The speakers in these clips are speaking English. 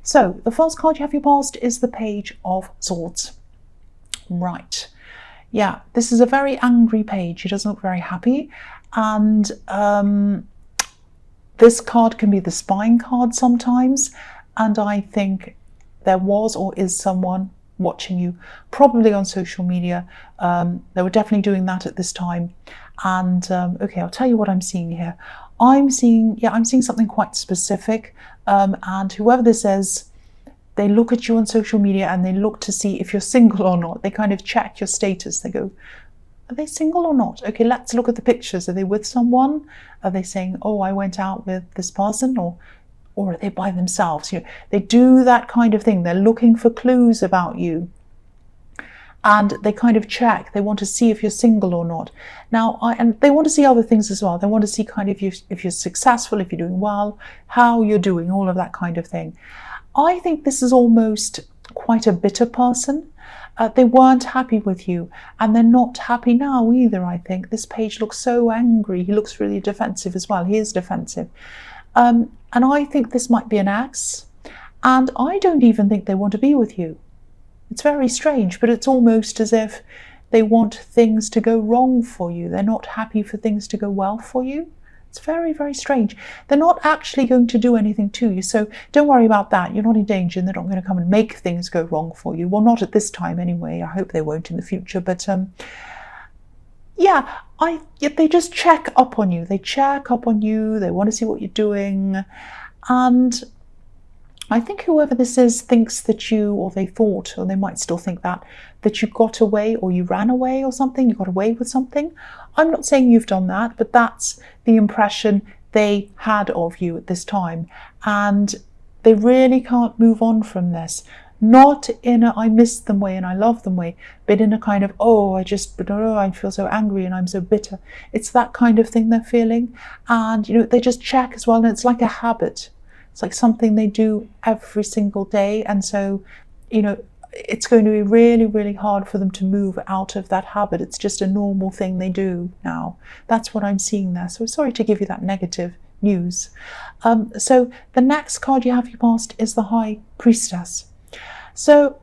So the first card you have your past is the Page of Swords. Right. Yeah, this is a very angry page. He doesn't look very happy. And this card can be the spying card sometimes. And I think there was or is someone watching you, probably on social media. They were definitely doing that at this time. And okay, I'll tell you what I'm seeing here. I'm seeing something quite specific. And whoever this is, they look at you on social media and they look to see if you're single or not. They kind of check your status. They go, are they single or not? Okay, let's look at the pictures. Are they with someone? Are they saying, oh, I went out with this person? Or are they by themselves? You know, they do that kind of thing. They're looking for clues about you. And they kind of check. They want to see if you're single or not. Now, and they want to see other things as well. They want to see kind of if you're successful, if you're doing well, how you're doing, all of that kind of thing. I think this is almost quite a bitter person. They weren't happy with you, and they're not happy now either, I think. This page looks so angry. He looks really defensive as well. He is defensive. And I think this might be an ex, and I don't even think they want to be with you. It's very strange, but it's almost as if they want things to go wrong for you. They're not happy for things to go well for you. It's very, very strange. They're not actually going to do anything to you, so don't worry about that. You're not in danger, and they're not going to come and make things go wrong for you. Well, not at this time anyway. I hope they won't in the future, but yeah, they just check up on you. They check up on you. They want to see what you're doing, and I think whoever this is thinks that you, or they thought, or they might still think that you got away, or you ran away or something, you got away with something. I'm not saying you've done that, but that's the impression they had of you at this time. And they really can't move on from this. Not in a I miss them way and I love them way, but in a kind of, I feel so angry and I'm so bitter. It's that kind of thing they're feeling. And, you know, they just check as well, and it's like a habit. It's like something they do every single day. And so, you know, it's going to be really, really hard for them to move out of that habit. It's just a normal thing they do now. That's what I'm seeing there. So sorry to give you that negative news. So the next card you have your past is the High Priestess. So,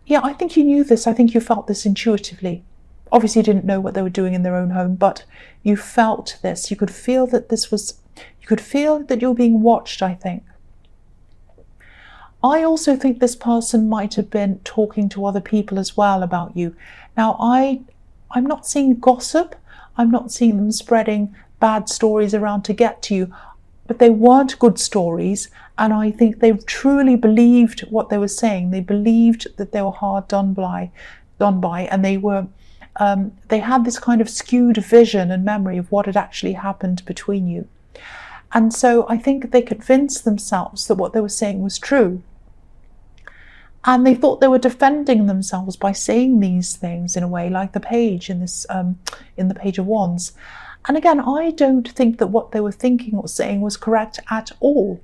yeah, I think you knew this. I think you felt this intuitively. Obviously, you didn't know what they were doing in their own home, but you felt this. You could feel that you could feel that you're being watched, I think. I also think this person might have been talking to other people as well about you. Now, I'm not seeing gossip. I'm not seeing them spreading bad stories around to get to you, but they weren't good stories. And I think they truly believed what they were saying. They believed that they were hard done by, and they had this kind of skewed vision and memory of what had actually happened between you. And so I think they convinced themselves that what they were saying was true. And they thought they were defending themselves by saying these things in a way, like the page in this, in the Page of Wands. And again, I don't think that what they were thinking or saying was correct at all.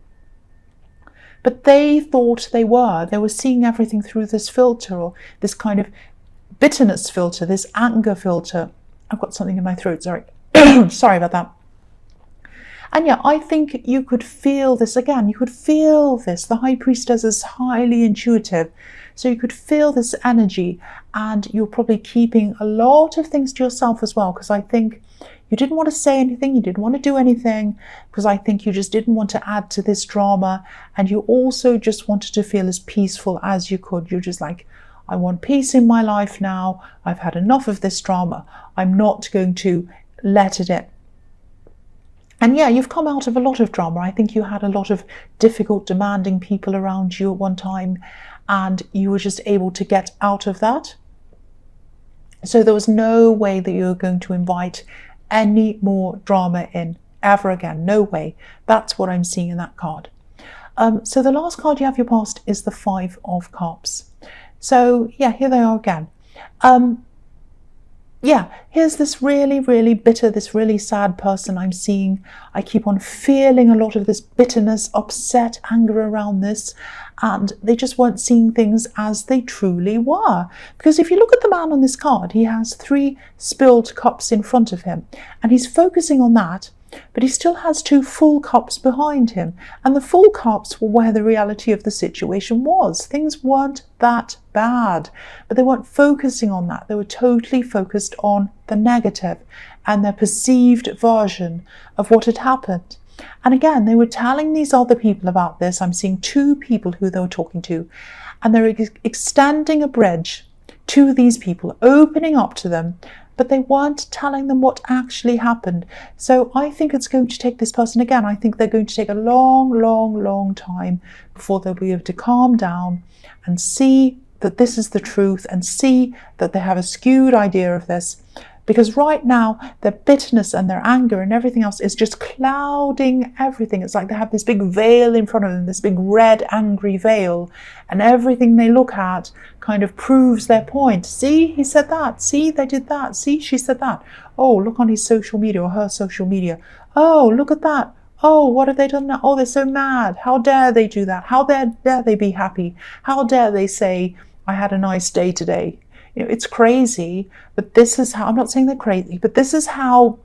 But they thought they were. They were seeing everything through this filter, or this kind of bitterness filter, this anger filter. I've got something in my throat, sorry. Sorry about that. And yeah, I think you could feel this again. You could feel this. The High Priestess is highly intuitive. So you could feel this energy, and you're probably keeping a lot of things to yourself as well, because I think you didn't want to say anything. You didn't want to do anything, because I think you just didn't want to add to this drama. And you also just wanted to feel as peaceful as you could. You're just like, I want peace in my life now. I've had enough of this drama. I'm not going to let it in. And yeah, you've come out of a lot of drama. I think you had a lot of difficult, demanding people around you at one time, and you were just able to get out of that. So there was no way that you were going to invite any more drama in ever again. No way. That's what I'm seeing in that card. So the last card you have your past is the Five of Cups. So yeah, here they are again. Yeah, here's this really, really bitter, this really sad person I'm seeing. I keep on feeling a lot of this bitterness, upset, anger around this, and they just weren't seeing things as they truly were. Because if you look at the man on this card, he has 3 spilled cups in front of him, and he's focusing on that, but he still has 2 full cups behind him. And the full cups were where the reality of the situation was. Things weren't that bad, but they weren't focusing on that. They were totally focused on the negative and their perceived version of what had happened. And again, they were telling these other people about this. I'm seeing 2 people who they were talking to, and they're extending a bridge to these people, opening up to them, but they weren't telling them what actually happened. So I think it's going to take this person, again, I think they're going to take a long time before they'll be able to calm down and see that this is the truth, and see that they have a skewed idea of this. Because right now, their bitterness and their anger and everything else is just clouding everything. It's like they have this big veil in front of them, this big red, angry veil. And everything they look at kind of proves their point. See, he said that. See, they did that. See, she said that. Oh, look on his social media or her social media. Oh, look at that. Oh, what have they done now? Oh, they're so mad. How dare they do that? How dare they be happy? How dare they say, I had a nice day today? You know, it's crazy, but this is how, I'm not saying they're crazy, but this is how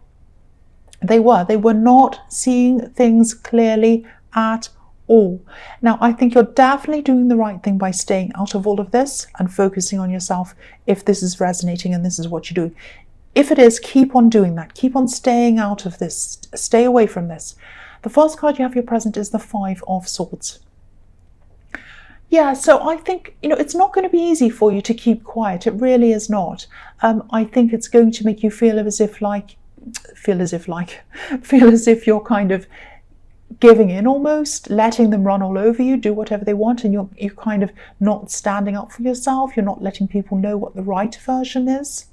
they were. They were not seeing things clearly at all. Now, I think you're definitely doing the right thing by staying out of all of this and focusing on yourself if this is resonating and this is what you're doing. If it is, keep on doing that. Keep on staying out of this. Stay away from this. The first card you have your present is the 5 of Swords. Yeah, so I think, it's not going to be easy for you to keep quiet. It really is not. I think it's going to make you feel as if you're kind of giving in almost, letting them run all over you, do whatever they want, and you're kind of not standing up for yourself. You're not letting people know what the right version is.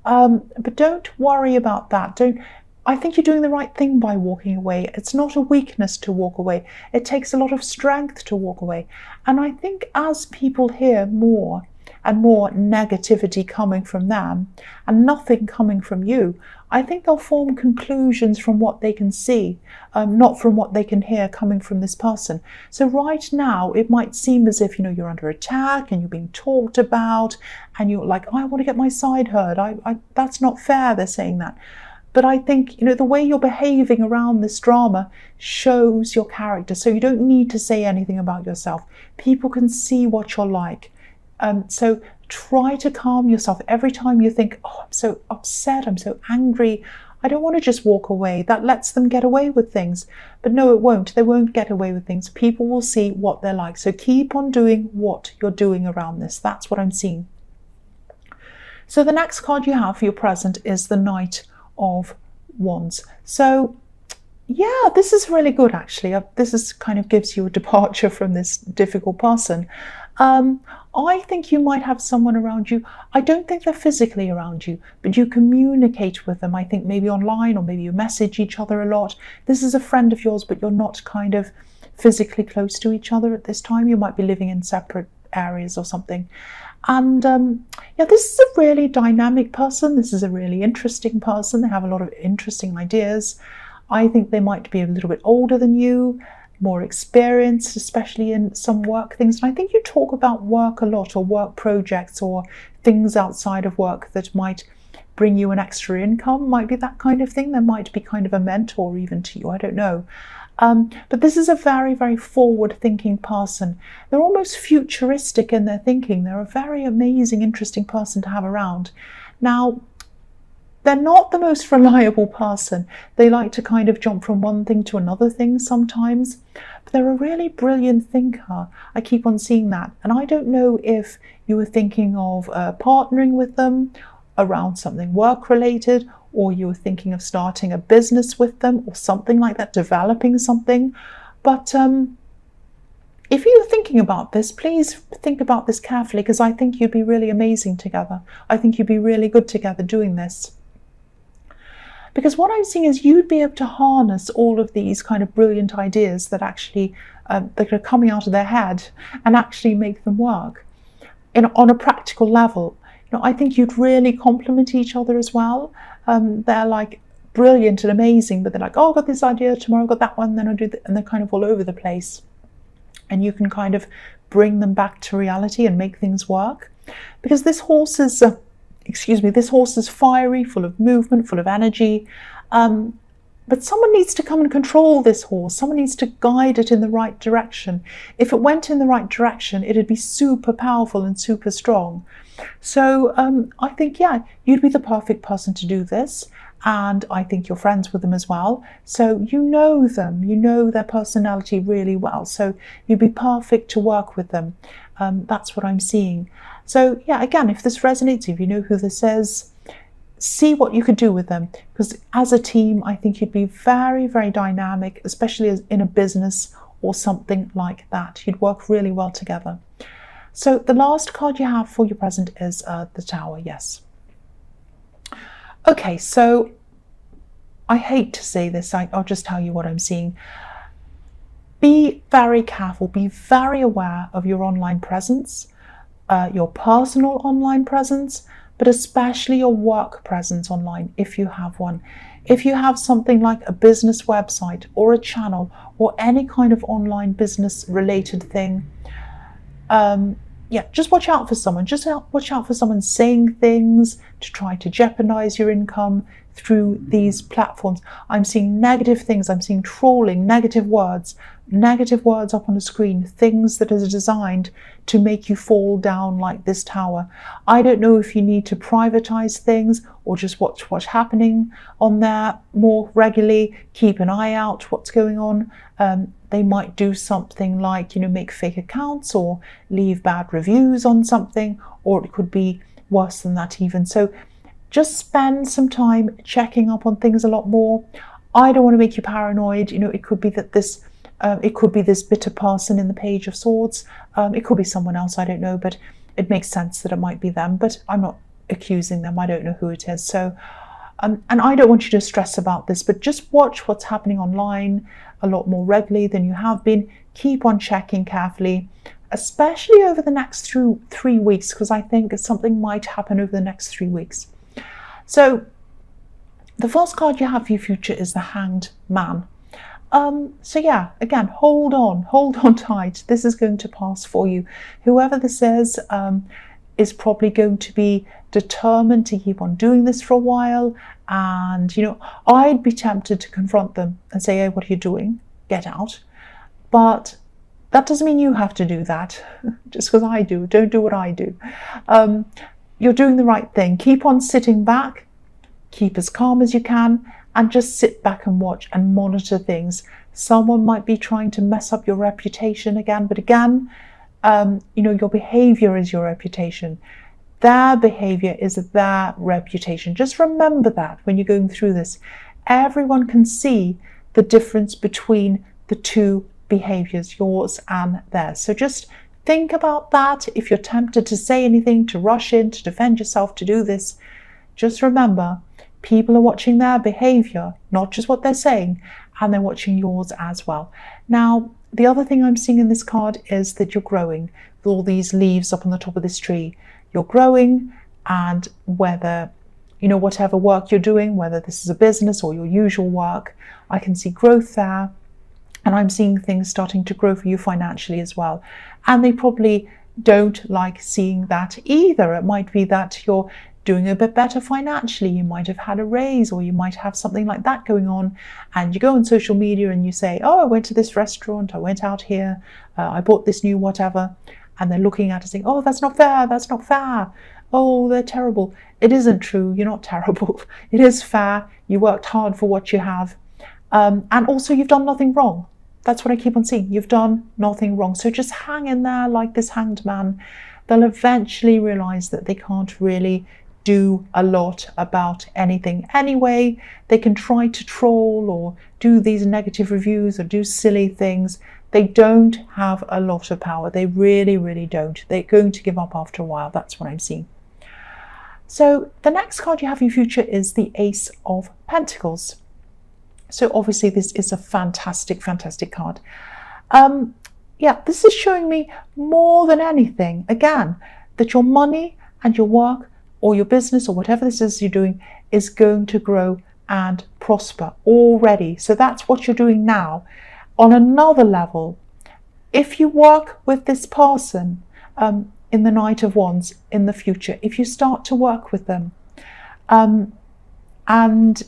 But don't worry about that. I think you're doing the right thing by walking away. It's not a weakness to walk away. It takes a lot of strength to walk away. And I think as people hear more and more negativity coming from them and nothing coming from you, I think they'll form conclusions from what they can see, not from what they can hear coming from this person. So right now, it might seem as if, you're under attack and you're being talked about and you're like, I want to get my side heard. That's not fair, they're saying that. But I think, the way you're behaving around this drama shows your character. So you don't need to say anything about yourself. People can see what you're like. So try to calm yourself. Every time you think, oh, I'm so upset, I'm so angry, I don't want to just walk away. That lets them get away with things. But no, it won't. They won't get away with things. People will see what they're like. So keep on doing what you're doing around this. That's what I'm seeing. So the next card you have for your present is the Knight of Wands. So yeah, this is really good actually. This is kind of gives you a departure from this difficult person. I think you might have someone around you. I don't think they're physically around you, but you communicate with them. I think maybe online, or maybe you message each other a lot. This is a friend of yours, but you're not kind of physically close to each other at this time. You might be living in separate areas or something. And yeah, this is a really dynamic person. This is a really interesting person. They have a lot of interesting ideas. I think they might be a little bit older than you, more experienced, especially in some work things. And I think you talk about work a lot, or work projects, or things outside of work that might bring you an extra income. Might be that kind of thing. There might be kind of a mentor even to you. I don't know. But this is a very, very forward-thinking person. They're almost futuristic in their thinking. They're a very amazing, interesting person to have around. Now, they're not the most reliable person. They like to kind of jump from one thing to another thing sometimes. But they're a really brilliant thinker. I keep on seeing that. And I don't know if you were thinking of partnering with them around something work-related, or you were thinking of starting a business with them or something like that, developing something. But if you're thinking about this, please think about this carefully, because I think you'd be really amazing together. I think you'd be really good together doing this. Because what I'm seeing is you'd be able to harness all of these kind of brilliant ideas that actually that are coming out of their head and actually make them work on a practical level. I think you'd really complement each other as well. They're like brilliant and amazing, but they're like, oh, I've got this idea tomorrow, I've got that one, then I'll do that, and they're kind of all over the place. And you can kind of bring them back to reality and make things work. Because this horse is, this horse is fiery, full of movement, full of energy. But someone needs to come and control this horse. Someone needs to guide it in the right direction. If it went in the right direction, it'd be super powerful and super strong. So I think, yeah, you'd be the perfect person to do this. And I think you're friends with them as well. So you know them, you know their personality really well. So you'd be perfect to work with them. That's what I'm seeing. So yeah, again, if this resonates, if you know who this is, see what you could do with them. Because as a team, I think you'd be very, very dynamic, especially as in a business or something like that. You'd work really well together. So the last card you have for your present is the Tower, yes. Okay, so I hate to say this, I'll just tell you what I'm seeing. Be very careful, be very aware of your online presence, your personal online presence, but especially your work presence online if you have one. If you have something like a business website or a channel or any kind of online business related thing, yeah, just watch out for someone. Just watch out for someone saying things to try to jeopardize your income through these platforms. I'm seeing negative things. I'm seeing trolling, negative words up on the screen, things that are designed to make you fall down like this tower. I don't know if you need to privatize things or just watch what's happening on there more regularly. Keep an eye out what's going on. They might do something like, make fake accounts or leave bad reviews on something, or it could be worse than that even. So just spend some time checking up on things a lot more. I don't want to make you paranoid. It could be that it could be this bitter person in the Page of Swords. It could be someone else, I don't know, but it makes sense that it might be them, but I'm not accusing them. I don't know who it is. So, and I don't want you to stress about this, but just watch what's happening online a lot more regularly than you have been. Keep on checking carefully, especially over the next 3 weeks, because I think something might happen over the next 3 weeks. So the first card you have for your future is the Hanged Man. So yeah, again, hold on tight. This is going to pass for you. Whoever this is probably going to be determined to keep on doing this for a while. And, I'd be tempted to confront them and say, hey, what are you doing? Get out. But that doesn't mean you have to do that. Just because I do. Don't do what I do. You're doing the right thing. Keep on sitting back. Keep as calm as you can. And just sit back and watch and monitor things. Someone might be trying to mess up your reputation again. But again, your behavior is your reputation. Their behavior is their reputation. Just remember that when you're going through this. Everyone can see the difference between the two behaviors, yours and theirs. So just think about that. If you're tempted to say anything, to rush in, to defend yourself, to do this, just remember, people are watching their behavior, not just what they're saying, and they're watching yours as well. Now, the other thing I'm seeing in this card is that you're growing with all these leaves up on the top of this tree. You're growing, and whether, whatever work you're doing, whether this is a business or your usual work, I can see growth there. And I'm seeing things starting to grow for you financially as well. And they probably don't like seeing that either. It might be that you're doing a bit better financially. You might have had a raise, or you might have something like that going on. And you go on social media and you say, oh, I went to this restaurant, I went out here, I bought this new whatever. And they're looking at it saying, oh, that's not fair, that's not fair. Oh, they're terrible. It isn't true. You're not terrible. It is fair. You worked hard for what you have. And also, you've done nothing wrong. That's what I keep on seeing. You've done nothing wrong. So just hang in there like this Hanged Man. They'll eventually realize that they can't really do a lot about anything anyway. They can try to troll or do these negative reviews or do silly things. They don't have a lot of power. They really, really don't. They're going to give up after a while. That's what I'm seeing. So the next card you have in your future is the Ace of Pentacles. So obviously this is a fantastic, fantastic card. Yeah, this is showing me more than anything, again, that your money and your work or your business or whatever this is you're doing is going to grow and prosper already. So that's what you're doing now. On another level, if you work with this person in the Knight of Wands in the future, if you start to work with them, and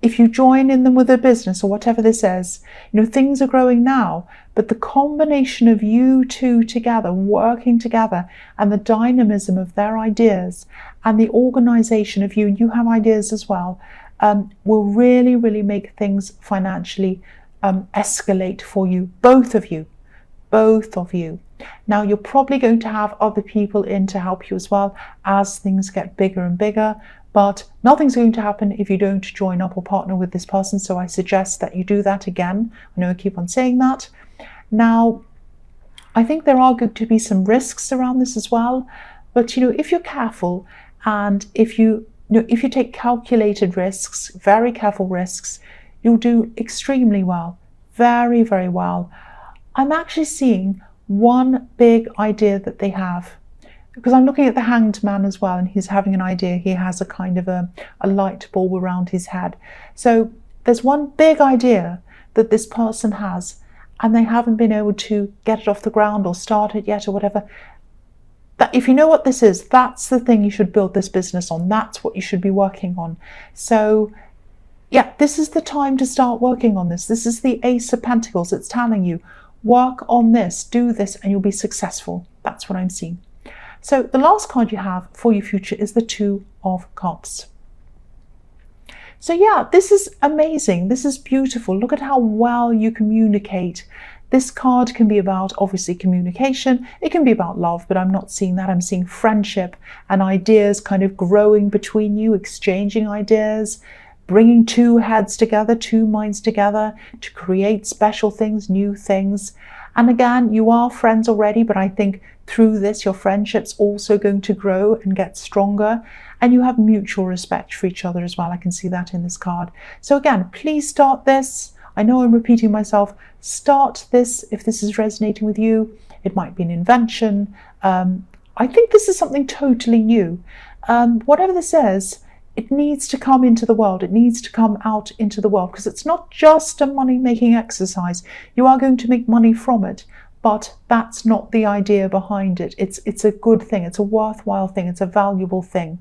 if you join in them with a business or whatever this is, things are growing now, but the combination of you two together, working together, and the dynamism of their ideas and the organization of you, and you have ideas as well, will really, really make things financially escalate for you, both of you. Now, you're probably going to have other people in to help you as well as things get bigger and bigger, but nothing's going to happen if you don't join up or partner with this person. So I suggest that you do that again. I know I keep on saying that. Now, I think there are going to be some risks around this as well, but if you're careful and if you take calculated risks, very careful risks, you'll do extremely well, very, very well. I'm actually seeing one big idea that they have, because I'm looking at the Hanged Man as well, and he's having an idea. He has a kind of a light bulb around his head. So there's one big idea that this person has, and they haven't been able to get it off the ground or start it yet or whatever. That if you know what this is, that's the thing you should build this business on. That's what you should be working on. So yeah, this is the time to start working on this. This is the Ace of Pentacles. It's telling you, work on this, do this, and you'll be successful. That's what I'm seeing. So the last card you have for your future is the Two of Cups. So yeah, this is amazing. This is beautiful. Look at how well you communicate. This card can be about, obviously, communication. It can be about love, but I'm not seeing that. I'm seeing friendship and ideas kind of growing between you, exchanging ideas, bringing two heads together, two minds together to create special things, new things. And again, you are friends already, but I think through this, your friendship's also going to grow and get stronger. And you have mutual respect for each other as well. I can see that in this card. So again, please start this. I know I'm repeating myself. Start this if this is resonating with you. It might be an invention. I think this is something totally new. Whatever this is, it needs to come into the world. It needs to come out into the world, because it's not just a money-making exercise. You are going to make money from it, but that's not the idea behind it. It's a good thing. It's a worthwhile thing. It's a valuable thing.